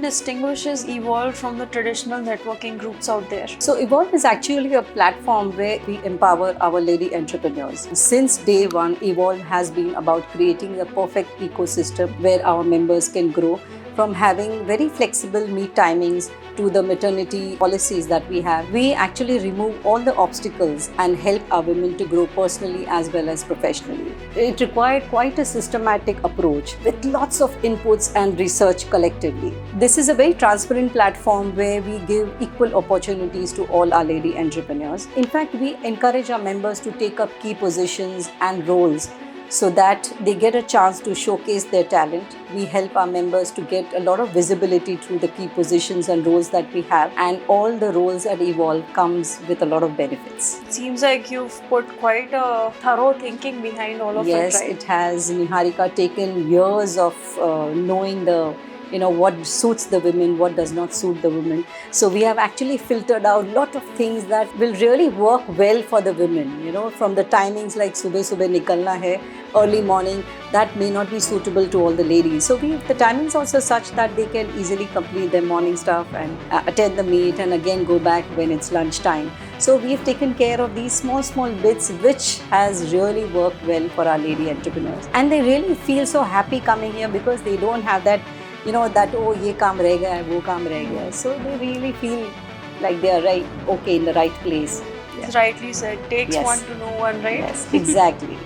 distinguishes Evolve from the traditional networking groups out there? So Evolve is actually a platform where we empower our lady entrepreneurs. Since day one, Evolve has been about creating a perfect ecosystem where our members can grow, from having very flexible meet timings to the maternity policies that we have. We actually remove all the obstacles and help our women to grow personally as well as professionally. It required quite a systematic approach with lots of inputs and research collectively. This is a very transparent platform where we give equal opportunities to all our lady entrepreneurs. In fact, we encourage our members to take up key positions and roles so that they get a chance to showcase their talent. We help our members to get a lot of visibility through the key positions and roles that we have, and all the roles at Evolve comes with a lot of benefits. It seems like you've put quite a thorough thinking behind all of it, right? Yes, it has, Niharika, taken years of knowing what suits the women, what does not suit the women. So we have actually filtered out a lot of things that will really work well for the women, from the timings like subah nikalna hai, early morning, that may not be suitable to all the ladies. So the timings also such that they can easily complete their morning stuff and attend the meet and again go back when it's lunchtime. So we've taken care of these small bits which has really worked well for our lady entrepreneurs. And they really feel so happy coming here because they don't have that oh, ye kaam reh gaya hai, wo kaam reh gaya hai. So they really feel like they are in the right place. It's rightly said. Takes Yes. one to know one, right? Yes, exactly.